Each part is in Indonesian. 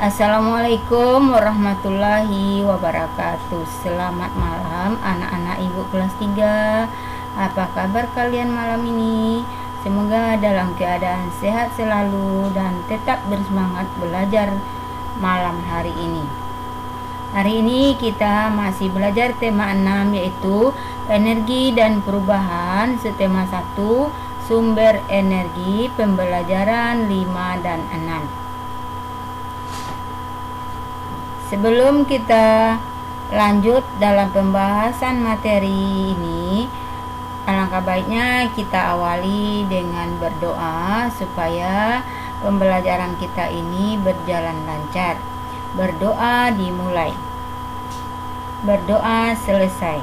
Assalamualaikum warahmatullahi wabarakatuh. Selamat malam anak-anak ibu kelas 3. Apa kabar kalian malam ini? Semoga dalam keadaan sehat selalu dan tetap bersemangat belajar malam hari ini. Hari ini kita masih belajar tema 6, yaitu energi dan perubahan, setema 1, sumber energi, pembelajaran 5 dan 6. Sebelum kita lanjut dalam pembahasan materi ini, alangkah baiknya kita awali dengan berdoa supaya pembelajaran kita ini berjalan lancar. Berdoa dimulai, berdoa selesai.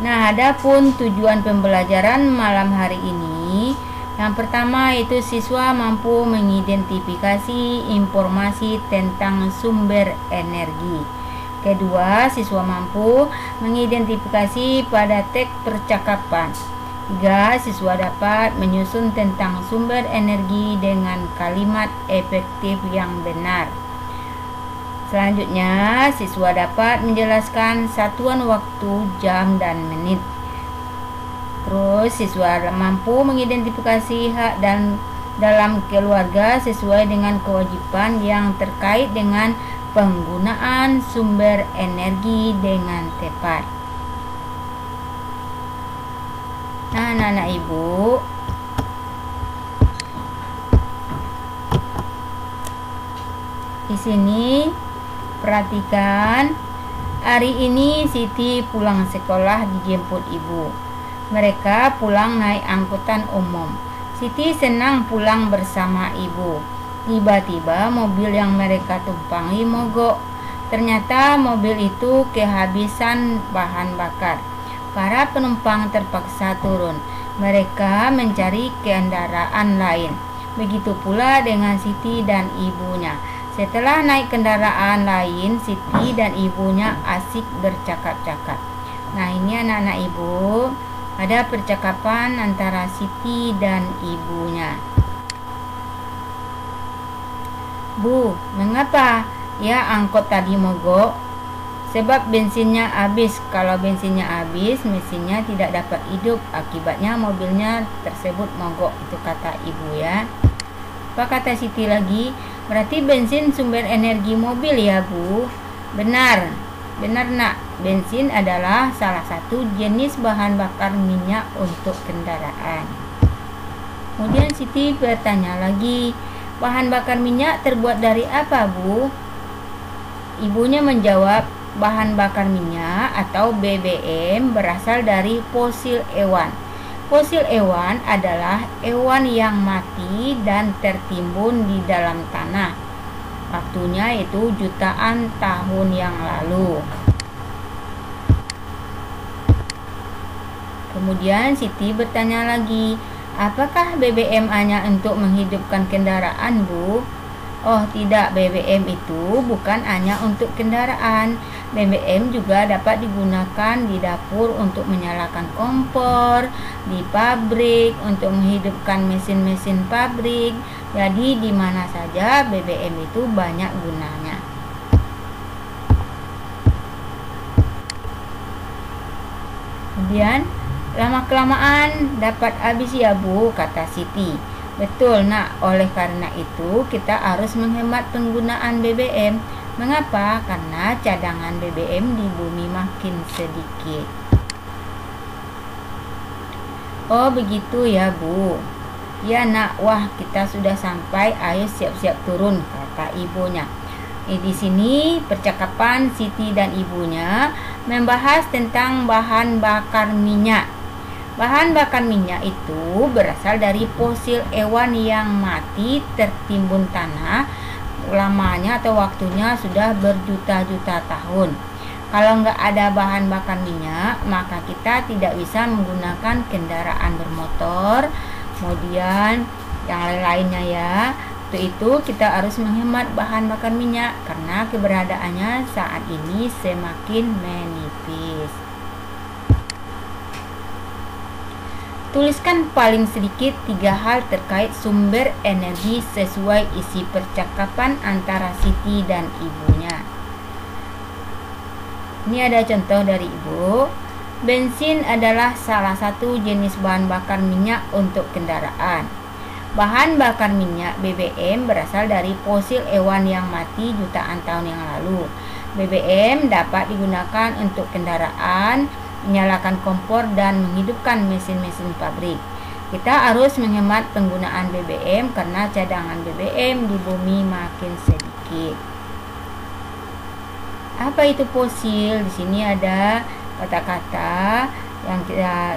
Nah, adapun tujuan pembelajaran malam hari ini, yang pertama itu siswa mampu mengidentifikasi informasi tentang sumber energi. Kedua, siswa mampu mengidentifikasi pada teks percakapan. Tiga, siswa dapat menyusun tentang sumber energi dengan kalimat efektif yang benar. Selanjutnya, siswa dapat menjelaskan satuan waktu, jam, dan menit. Terus, siswa mampu mengidentifikasi hak dan dalam keluarga sesuai dengan kewajiban yang terkait dengan penggunaan sumber energi dengan tepat. Nah, anak-anak ibu, di sini perhatikan, hari ini Siti pulang sekolah dijemput ibu. Mereka pulang naik angkutan umum. Siti senang pulang bersama ibu. Tiba-tiba mobil yang mereka tumpangi mogok. Ternyata mobil itu kehabisan bahan bakar. Para penumpang terpaksa turun. Mereka mencari kendaraan lain. Begitu pula dengan Siti dan ibunya. Setelah naik kendaraan lain, Siti dan ibunya asik bercakap-cakap. Nah, ini anak-anak ibu, ada percakapan antara Siti dan ibunya. Bu, mengapa ya angkot tadi mogok? Sebab bensinnya habis. Kalau bensinnya habis, mesinnya tidak dapat hidup. Akibatnya mobilnya tersebut mogok. Itu kata ibu ya. Apa kata Siti lagi? Berarti bensin sumber energi mobil ya, Bu? Benar. Benar, nak. Bensin adalah salah satu jenis bahan bakar minyak untuk kendaraan. Kemudian Siti bertanya lagi, bahan bakar minyak terbuat dari apa, Bu? Ibunya menjawab, bahan bakar minyak atau BBM berasal dari fosil hewan. Fosil hewan adalah hewan yang mati dan tertimbun di dalam tanah. Waktunya itu jutaan tahun yang lalu. Kemudian Siti bertanya lagi, apakah BBM hanya untuk menghidupkan kendaraan, Bu? Oh tidak, BBM itu bukan hanya untuk kendaraan. BBM juga dapat digunakan di dapur untuk menyalakan kompor, di pabrik untuk menghidupkan mesin-mesin pabrik. Jadi di mana saja BBM itu banyak gunanya. Kemudian lama-kelamaan dapat habis ya, Bu, kata Siti. Betul, nak. Oleh karena itu kita harus menghemat penggunaan BBM. Mengapa? Karena cadangan BBM di bumi makin sedikit. Oh begitu ya, Bu. Ya nak, wah kita sudah sampai, ayo siap-siap turun, kata ibunya. Di sini percakapan Siti dan ibunya membahas tentang bahan bakar minyak. Bahan bakar minyak itu berasal dari fosil hewan yang mati tertimbun tanah. Lamanya atau waktunya sudah berjuta-juta tahun. Kalau nggak ada bahan bakar minyak, maka kita tidak bisa menggunakan kendaraan bermotor, kemudian yang lain-lainnya ya. Untuk itu kita harus menghemat bahan bakar minyak karena keberadaannya saat ini semakin menipis. Tuliskan paling sedikit 3 hal terkait sumber energi sesuai isi percakapan antara Siti dan ibunya. Ini ada contoh dari ibu. Bensin adalah salah satu jenis bahan bakar minyak untuk kendaraan. Bahan bakar minyak BBM berasal dari fosil hewan yang mati jutaan tahun yang lalu. BBM dapat digunakan untuk kendaraan, menyalakan kompor, dan menghidupkan mesin-mesin pabrik. Kita harus menghemat penggunaan BBM karena cadangan BBM di bumi makin sedikit. Apa itu fosil? Di sini ada kata-kata yang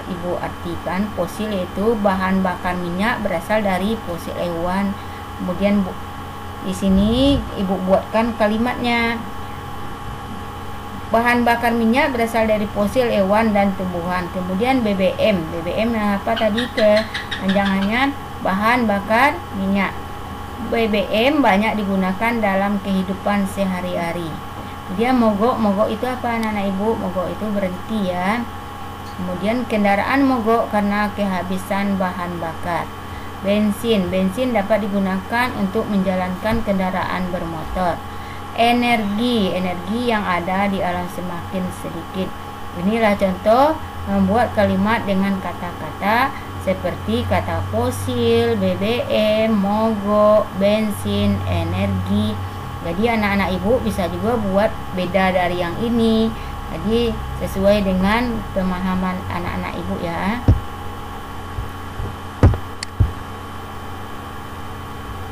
ibu artikan. Fosil yaitu bahan bakar minyak berasal dari fosil hewan. Kemudian di sini ibu buatkan kalimatnya. Bahan bakar minyak berasal dari fosil hewan dan tumbuhan. Kemudian BBM. BBM apa tadi kepanjangannya? Bahan bakar minyak. BBM banyak digunakan dalam kehidupan sehari-hari. Kemudian mogok. Mogok itu apa anak-anak ibu? Mogok itu berhenti ya. Kemudian kendaraan mogok karena kehabisan bahan bakar. Bensin. Bensin dapat digunakan untuk menjalankan kendaraan bermotor. Energi yang ada di alam semakin sedikit. Inilah contoh membuat kalimat dengan kata-kata seperti kata fosil, BBM, mogok, bensin, energi. Jadi anak-anak ibu bisa juga buat beda dari yang ini. Jadi sesuai dengan pemahaman anak-anak ibu ya.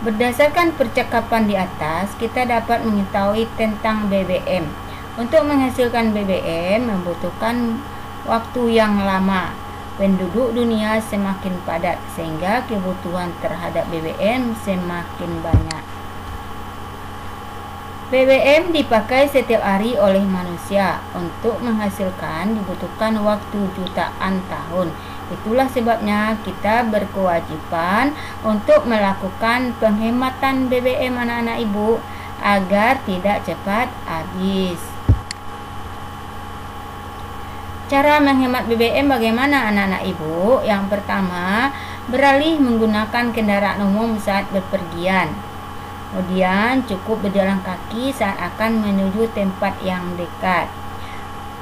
Berdasarkan percakapan di atas, kita dapat mengetahui tentang BBM. Untuk menghasilkan BBM membutuhkan waktu yang lama. Penduduk dunia semakin padat sehingga kebutuhan terhadap BBM semakin banyak. BBM dipakai setiap hari oleh manusia. Untuk menghasilkan dibutuhkan waktu jutaan tahun. Itulah sebabnya kita berkewajiban untuk melakukan penghematan BBM anak-anak ibu agar tidak cepat habis. Cara menghemat BBM bagaimana anak-anak ibu? Yang pertama, beralih menggunakan kendaraan umum saat bepergian. Kemudian cukup berjalan kaki saat akan menuju tempat yang dekat.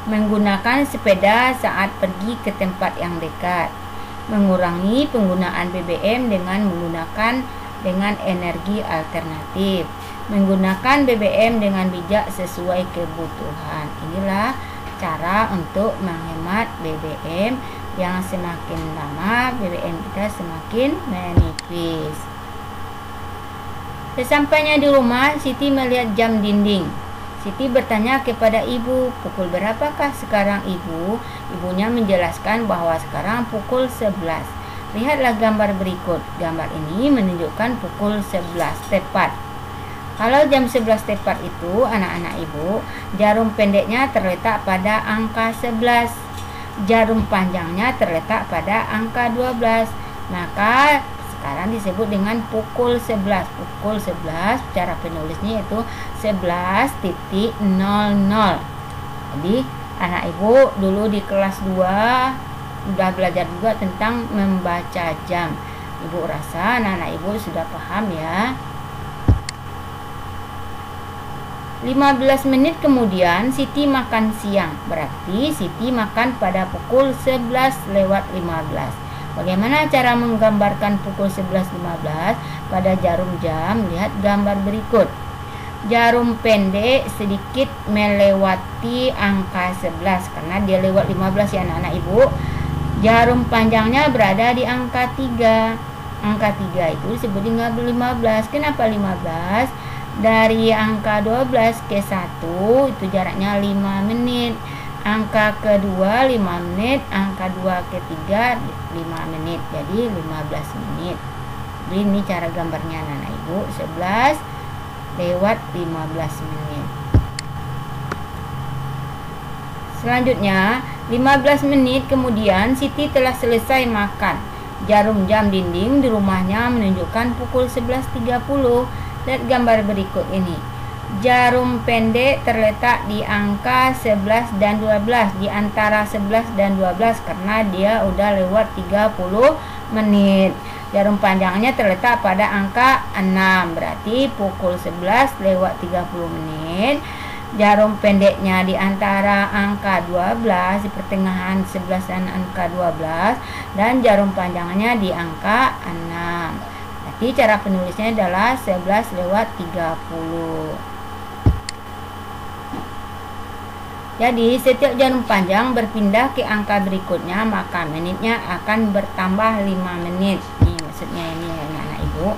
Menggunakan sepeda saat pergi ke tempat yang dekat. Mengurangi penggunaan BBM dengan menggunakan energi alternatif. Menggunakan BBM dengan bijak sesuai kebutuhan. Inilah cara untuk menghemat BBM yang semakin lama BBM kita semakin menipis. Sesampainya di rumah, Siti melihat jam dinding. Siti bertanya kepada ibu, pukul berapakah sekarang ibu? Ibunya menjelaskan bahwa sekarang pukul 11. Lihatlah gambar berikut. Gambar ini menunjukkan pukul 11 tepat. Kalau jam 11 tepat itu, anak-anak ibu, jarum pendeknya terletak pada angka 11. Jarum panjangnya terletak pada angka 12. Maka sekarang disebut dengan pukul 11. Pukul 11 cara penulisnya itu 11.00. Jadi anak ibu dulu di kelas 2 sudah belajar juga tentang membaca jam. Ibu rasa anak-anak ibu sudah paham ya. 15 menit kemudian Siti makan siang. Berarti Siti makan pada pukul 11:15. Bagaimana cara menggambarkan pukul 11:15 pada jarum jam? Lihat gambar berikut. Jarum pendek sedikit melewati angka 11 karena dia lewat 15 ya anak-anak ibu. Jarum panjangnya berada di angka 3. Angka 3 itu disebut dengan 15. Kenapa 15? Dari angka 12 ke 1 itu jaraknya 5 menit. Angka kedua 5 menit, angka 2 ke 3 5 menit. Jadi 15 menit. Jadi ini cara gambarnya anak ibu. 11 lewat 15 menit. Selanjutnya 15 menit kemudian Siti telah selesai makan. Jarum jam dinding di rumahnya menunjukkan pukul 11:30. Lihat gambar berikut ini. Jarum pendek terletak di angka 11 dan 12, di antara 11 dan 12 karena dia udah lewat 30 menit. Jarum panjangnya terletak pada angka 6, berarti pukul 11 lewat 30 menit. Jarum pendeknya di antara angka 12, di pertengahan 11 dan angka 12, dan jarum panjangnya di angka 6. Berarti cara penulisnya adalah 11 lewat 30. Jadi setiap jarum panjang berpindah ke angka berikutnya, maka menitnya akan bertambah 5 menit. Ini maksudnya ini anak-anak ibu.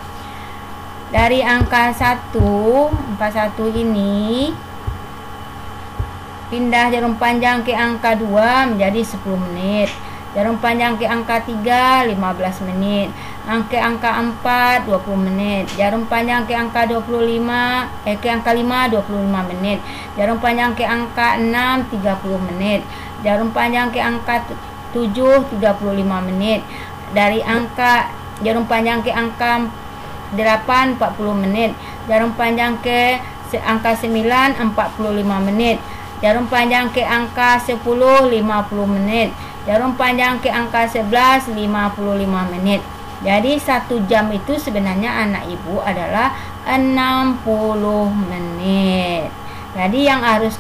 Dari angka 41 ini pindah jarum panjang ke angka 2 menjadi 10 menit. Jarum panjang ke angka 3 15 menit. Ke angka 4 20 menit. Jarum panjang ke angka 25 ke angka 5 25 menit. Jarum panjang ke angka 6 30 menit. Jarum panjang ke angka 7 35 menit. Dari angka jarum panjang ke angka 8 40 menit. Jarum panjang ke angka 9 45 menit. Jarum panjang ke angka 10 50 menit. Jarum panjang ke angka 11 55 menit. Jadi 1 jam itu sebenarnya anak ibu adalah 60 menit. Jadi yang harus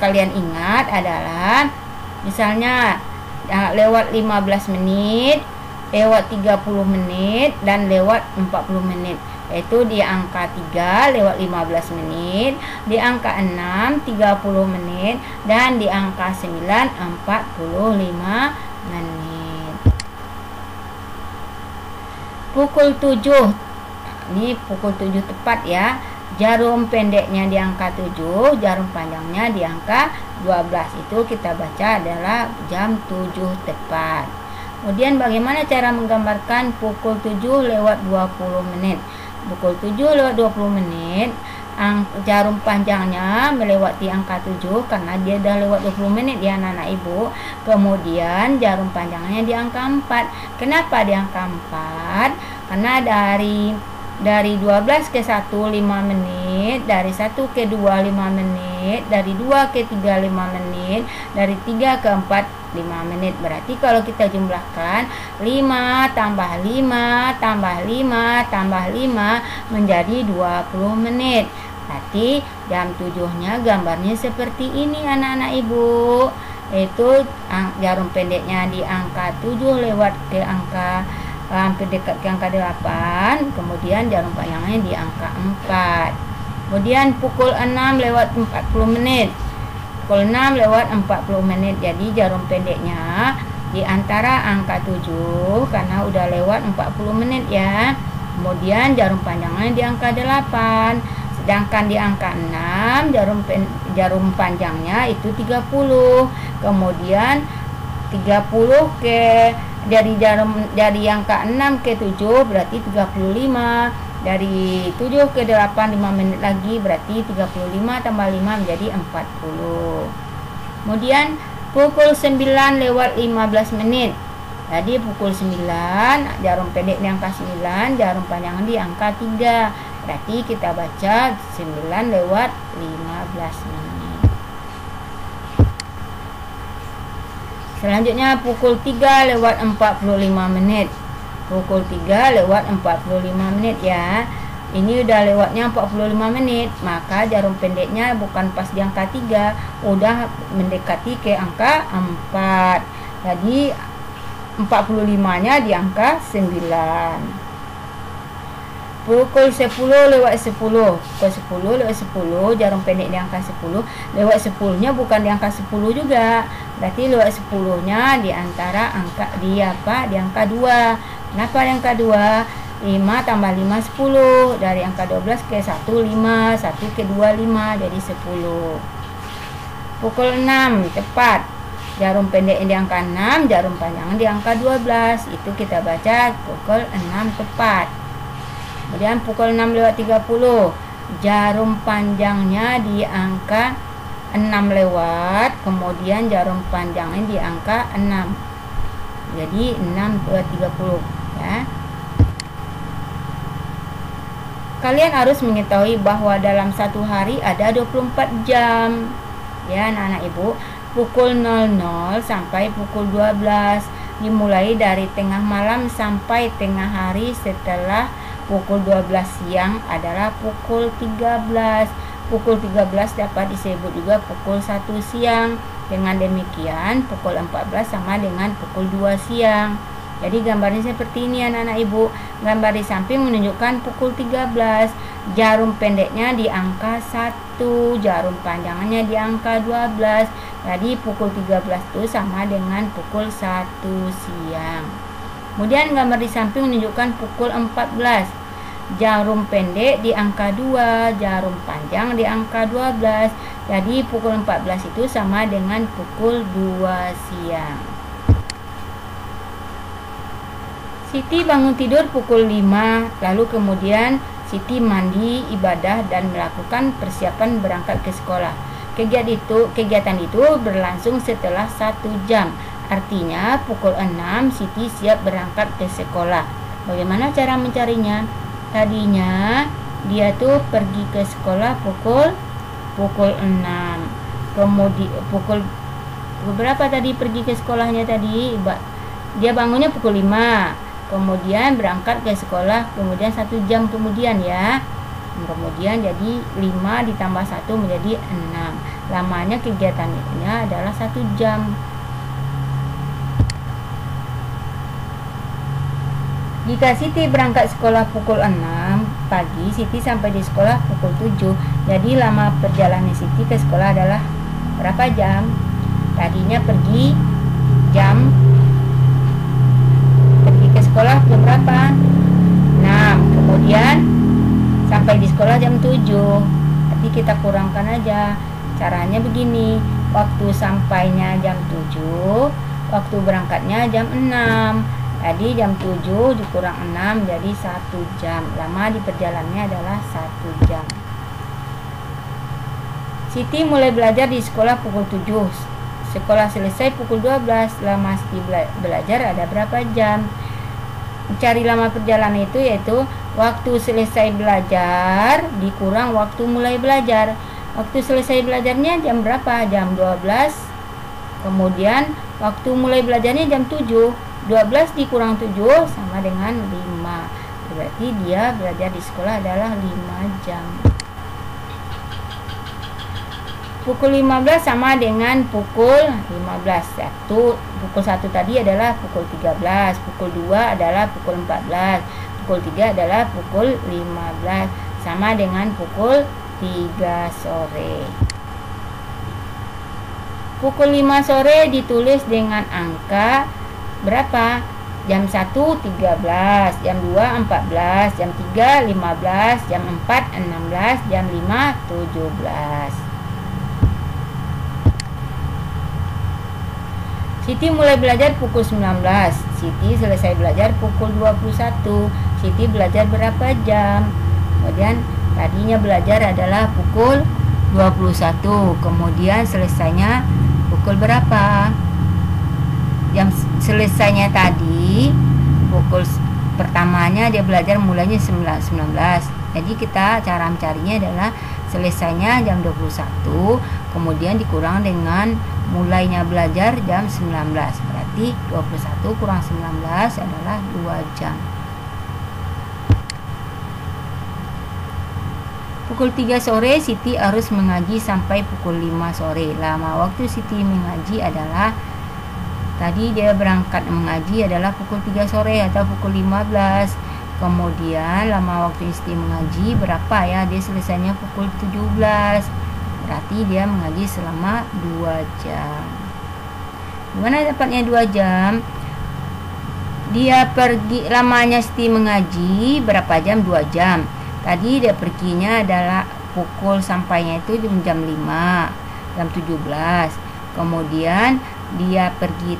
kalian ingat adalah misalnya lewat 15 menit, lewat 30 menit, dan lewat 40 menit. Yaitu di angka 3 lewat 15 menit, di angka 6 30 menit, dan di angka 9 45 menit. Pukul 7. Ini pukul 7 tepat ya. Jarum pendeknya di angka 7, jarum panjangnya di angka 12. Itu kita baca adalah jam 7 tepat. Kemudian bagaimana cara menggambarkan pukul 7 lewat 20 menit? Pukul 7 lewat 20 menit, jarum panjangnya melewati angka 7 karena dia dah lewat 20 menit ya anak-anak ibu. Kemudian jarum panjangnya di angka 4. Kenapa di angka 4? Karena dari 12 ke 1 5 menit, dari 1 ke 2 5 menit, dari 2 ke 3 5 menit, dari 3 ke 4 5 menit. Berarti kalau kita jumlahkan 5 tambah 5 tambah 5 tambah 5 menjadi 20 menit. Berarti jam 7-nya gambarnya seperti ini anak-anak ibu. Itu jarum pendeknya di angka 7 lewat ke angka hampir dekat ke angka 8. Kemudian jarum panjangnya di angka 4. Kemudian pukul 6 lewat 40 menit. Pukul 6 lewat 40 menit. Jadi jarum pendeknya di antara angka 7 karena udah lewat 40 menit ya. Kemudian jarum panjangnya di angka 8. Sedangkan di angka 6 jarum panjangnya itu 30. Kemudian 30 ke dari angka 6 ke 7 berarti 35. Dari 7 ke 8 5 menit lagi berarti 35 tambah 5 menjadi 40. Kemudian pukul 9 lewat 15 menit. Jadi pukul 9 jarum pendek di angka 9, jarum panjang di angka 3. Berarti kita baca 9 lewat 15 menit. Selanjutnya pukul 3 lewat 45 menit. Pukul 3 lewat 45 menit ya. Ini udah lewatnya 45 menit. Maka jarum pendeknya bukan pas di angka 3, udah mendekati ke angka 4. Jadi 45-nya di angka 9. Pukul 10 lewat 10. Pukul 10 lewat 10, jarum pendek di angka 10. Lewat 10-nya bukan di angka 10 juga. Berarti lewat 10-nya di antara angka di angka 2. Kenapa di angka 2? 5 tambah 5 10. Dari angka 12 ke 1 5, 1 ke 2 5, jadi 10. Pukul 6 tepat. Jarum pendek di angka 6, jarum panjang di angka 12. Itu kita baca pukul 6 tepat. Kemudian pukul 6 lewat 30, jarum panjangnya di angka 6 lewat, kemudian jarum panjangnya di angka 6. Jadi 6 lewat 30 ya. Kalian harus mengetahui bahwa dalam satu hari ada 24 jam. Ya, anak-anak Ibu, pukul 00 sampai pukul 12, dimulai dari tengah malam sampai tengah hari. Setelah pukul 12 siang adalah pukul 13. Pukul 13 dapat disebut juga pukul 1 siang. Dengan demikian, pukul 14 sama dengan pukul 2 siang. Jadi gambarnya seperti ini anak-anak Ibu. Gambar di samping menunjukkan pukul 13. Jarum pendeknya di angka 1, jarum panjangnya di angka 12. Jadi pukul 13 itu sama dengan pukul 1 siang. Kemudian gambar di samping menunjukkan pukul 14. Jarum pendek di angka 2, jarum panjang di angka 12. Jadi pukul 14 itu sama dengan pukul 2 siang. Siti bangun tidur pukul 5, lalu kemudian Siti mandi, ibadah, dan melakukan persiapan berangkat ke sekolah. Kegiatan itu berlangsung setelah 1 jam. Artinya pukul 6 Siti siap berangkat ke sekolah. Bagaimana cara mencarinya? Tadinya dia tuh pergi ke sekolah pukul 6. Kemudian pukul berapa tadi pergi ke sekolahnya tadi? Dia bangunnya pukul 5. Kemudian berangkat ke sekolah kemudian 1 jam kemudian ya. Kemudian jadi 5 ditambah 1 menjadi 6. Lamanya kegiatannya adalah 1 jam. Jika Siti berangkat sekolah pukul 6 pagi, Siti sampai di sekolah pukul 7. Jadi lama perjalanan Siti ke sekolah adalah berapa jam? Tadinya pergi ke sekolah jam berapa? 6. Kemudian sampai di sekolah jam 7. Nanti kita kurangkan aja. Caranya begini. Waktu sampainya jam 7, waktu berangkatnya jam 6. Jadi jam 7 dikurang 6 jadi 1 jam. Lama di perjalanannya adalah 1 jam. Siti mulai belajar di sekolah pukul 7. Sekolah selesai pukul 12. Lama Siti belajar ada berapa jam? Cari lama perjalanan itu yaitu waktu selesai belajar dikurang waktu mulai belajar. Waktu selesai belajarnya jam berapa? Jam 12. Kemudian waktu mulai belajarnya jam 7. 12 dikurang 7 sama dengan 5. Berarti dia belajar di sekolah adalah 5 jam. Pukul 15 sama dengan pukul 15. Pukul 1 tadi adalah pukul 13. Pukul 2 adalah pukul 14. Pukul 3 adalah pukul 15. Sama dengan pukul 3 sore. Pukul 5 sore ditulis dengan angka berapa? Jam 1 13, jam 2 14, jam 3 15, jam 4 16, jam 5 17. Siti mulai belajar pukul 19. Siti selesai belajar pukul 21. Siti belajar berapa jam? Kemudian tadinya belajar adalah pukul 21. Kemudian selesainya pukul berapa? Jam selesainya tadi pukul pertamanya dia belajar mulainya 19. Jadi kita cara mencarinya adalah selesainya jam 21 kemudian dikurang dengan mulainya belajar jam 19. Berarti 21 kurang 19 adalah 2 jam. Pukul 3 sore Siti harus mengaji sampai pukul 5 sore. Lama waktu Siti mengaji adalah tadi dia berangkat mengaji adalah pukul 3 sore atau pukul 15. Kemudian lama waktu Siti mengaji berapa ya? Dia selesainya pukul 17. Berarti dia mengaji selama 2 jam. Gimana dapatnya 2 jam? Dia pergi, lamanya Siti mengaji berapa jam? 2 jam. Tadi dia perginya adalah pukul sampainya itu jam 5, jam 17. Kemudian dia pergi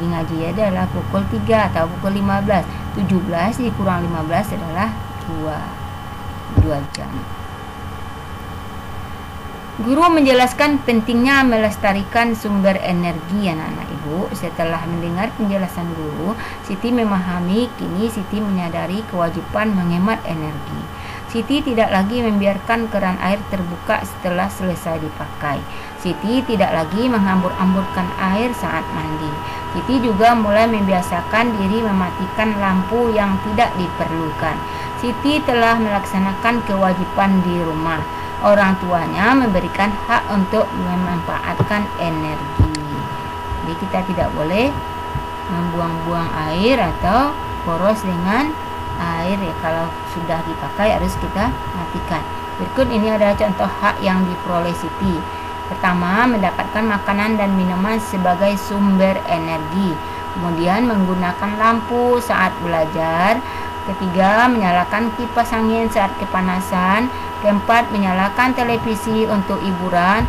ngaji adalah pukul 3 atau pukul 15. 17 dikurang 15 adalah 2 jam. Guru menjelaskan pentingnya melestarikan sumber energi anak-anak Ibu. ibu, setelah mendengar penjelasan guru, Siti memahami. Kini Siti menyadari kewajiban menghemat energi. Siti tidak lagi membiarkan keran air terbuka setelah selesai dipakai. Siti tidak lagi menghambur-hamburkan air saat mandi. Siti juga mulai membiasakan diri mematikan lampu yang tidak diperlukan. Siti telah melaksanakan kewajiban di rumah. Orang tuanya memberikan hak untuk memanfaatkan energi. Jadi kita tidak boleh membuang-buang air atau boros dengan air ya. Kalau sudah dipakai harus kita matikan. Berikut ini adalah contoh hak yang diperoleh Siti. Pertama, mendapatkan makanan dan minuman sebagai sumber energi. Kemudian menggunakan lampu saat belajar. Ketiga, menyalakan kipas angin saat kepanasan. Keempat, menyalakan televisi untuk hiburan.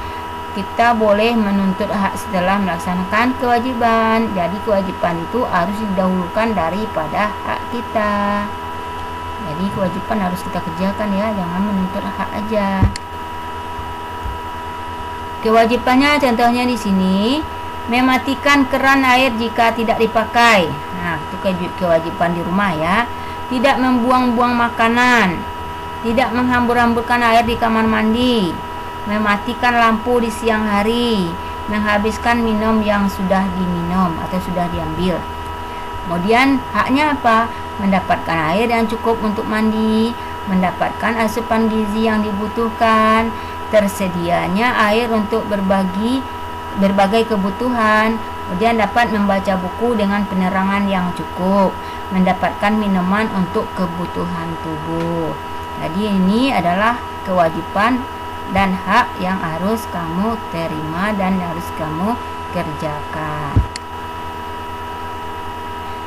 Kita boleh menuntut hak setelah melaksanakan kewajiban. Jadi kewajiban itu harus didahulukan daripada hak kita. Jadi kewajiban harus kita kerjakan ya, jangan menuntut hak aja. Kewajibannya contohnya di sini, mematikan keran air jika tidak dipakai. Nah, itu kewajiban di rumah ya. Tidak membuang-buang makanan, tidak menghambur-hamburkan air di kamar mandi, mematikan lampu di siang hari, menghabiskan minum yang sudah diminum atau sudah diambil. Kemudian haknya apa? Mendapatkan air yang cukup untuk mandi, mendapatkan asupan gizi yang dibutuhkan, tersedianya air untuk berbagai kebutuhan, kemudian dapat membaca buku dengan penerangan yang cukup, mendapatkan minuman untuk kebutuhan tubuh. Jadi ini adalah kewajiban dan hak yang harus kamu terima dan harus kamu kerjakan.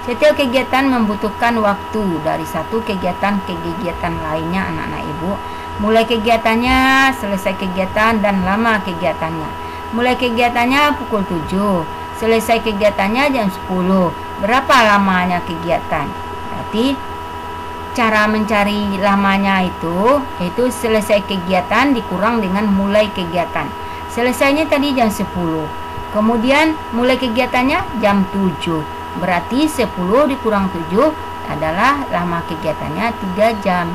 Setiap kegiatan membutuhkan waktu dari satu kegiatan ke kegiatan lainnya anak-anak ibu. Mulai kegiatannya, selesai kegiatan, dan lama kegiatannya. Mulai kegiatannya pukul 7, selesai kegiatannya jam 10. Berapa lamanya kegiatan? Berarti cara mencari lamanya itu selesai kegiatan dikurang dengan mulai kegiatan. Selesainya tadi jam 10. Kemudian mulai kegiatannya jam 7. Berarti 10 dikurang 7 adalah lama kegiatannya 3 jam.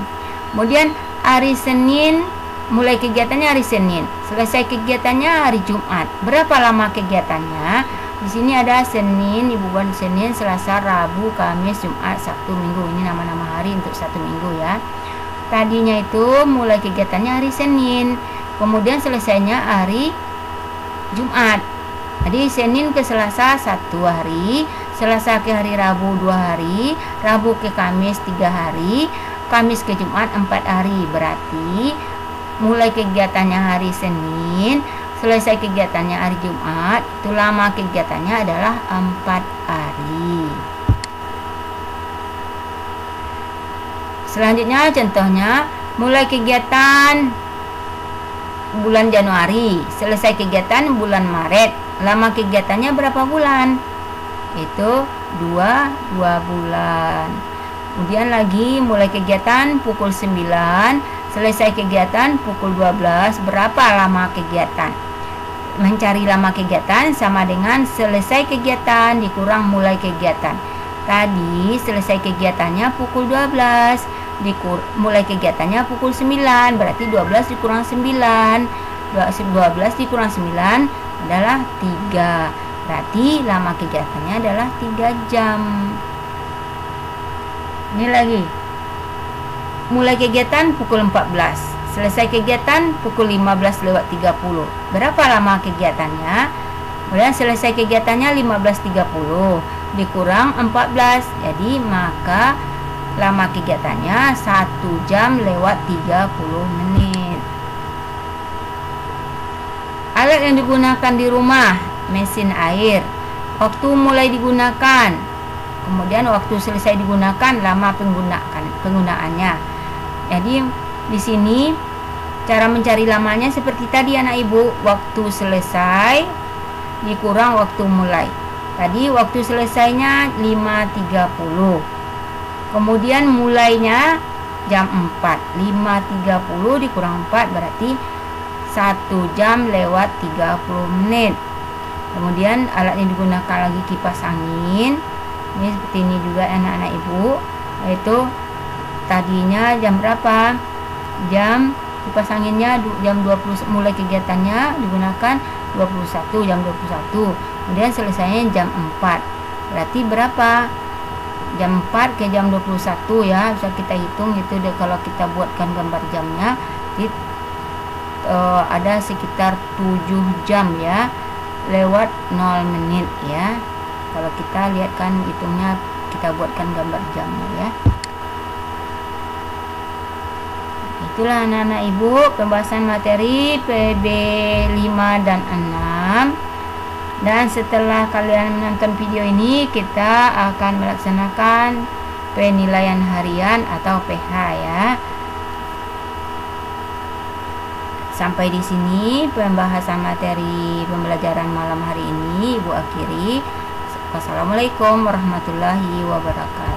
Kemudian hari Senin, mulai kegiatannya hari Senin, selesai kegiatannya hari Jumat. Berapa lama kegiatannya? Di sini ada Senin, Ibu buat Senin, Selasa, Rabu, Kamis, Jumat, Sabtu, Minggu. Ini nama-nama hari untuk satu minggu ya. Tadinya itu mulai kegiatannya hari Senin, kemudian selesainya hari Jumat. Jadi Senin ke Selasa 1 hari, Selasa ke hari Rabu 2 hari, Rabu ke Kamis 3 hari, Kamis ke Jumat 4 hari. Berarti mulai kegiatannya hari Senin, selesai kegiatannya hari Jumat, itu lama kegiatannya adalah 4 hari. Selanjutnya contohnya, mulai kegiatan bulan Januari, selesai kegiatan bulan Maret. Lama kegiatannya berapa bulan? Itu 2 bulan. Kemudian lagi mulai kegiatan pukul 9, selesai kegiatan pukul 12. Berapa lama kegiatan? Mencari lama kegiatan sama dengan selesai kegiatan dikurang mulai kegiatan. Tadi selesai kegiatannya pukul 12, mulai kegiatannya pukul 9, berarti 12 dikurang 9. 12 dikurang 9 adalah 3. Berarti lama kegiatannya adalah 3 jam. Ini lagi. Mulai kegiatan pukul 14. Selesai kegiatan pukul 15:30. Berapa lama kegiatannya? Kemudian selesai kegiatannya 15:30 dikurang 14. Jadi maka lama kegiatannya 1 jam lewat 30 menit. Alat yang digunakan di rumah, mesin air. Waktu mulai digunakan, kemudian waktu selesai digunakan, lama penggunaannya. Jadi di sini cara mencari lamanya seperti tadi anak ibu, waktu selesai dikurang waktu mulai. Tadi waktu selesainya 5.30, kemudian mulainya jam 4. 5.30 dikurang 4 berarti 1 jam lewat 30 menit. Kemudian alat yang digunakan lagi kipas angin. Ini seperti ini juga anak-anak ibu, yaitu tadinya jam berapa? Kipas anginnya jam 20, mulai kegiatannya digunakan jam 21. Kemudian selesainya jam 4. Berarti berapa? Jam 4 ke jam 21 ya, bisa kita hitung gitu deh. Kalau kita buatkan gambar jamnya ada sekitar 7 jam ya, lewat 0 menit ya. Kalau kita lihatkan hitungnya, kita buatkan gambar jamnya ya. Itulah anak-anak ibu pembahasan materi PB 5 dan 6. Dan setelah kalian menonton video ini, kita akan melaksanakan penilaian harian atau PH ya. Sampai di sini pembahasan materi pembelajaran malam hari ini Ibu akhiri. Wassalamualaikum warahmatullahi wabarakatuh.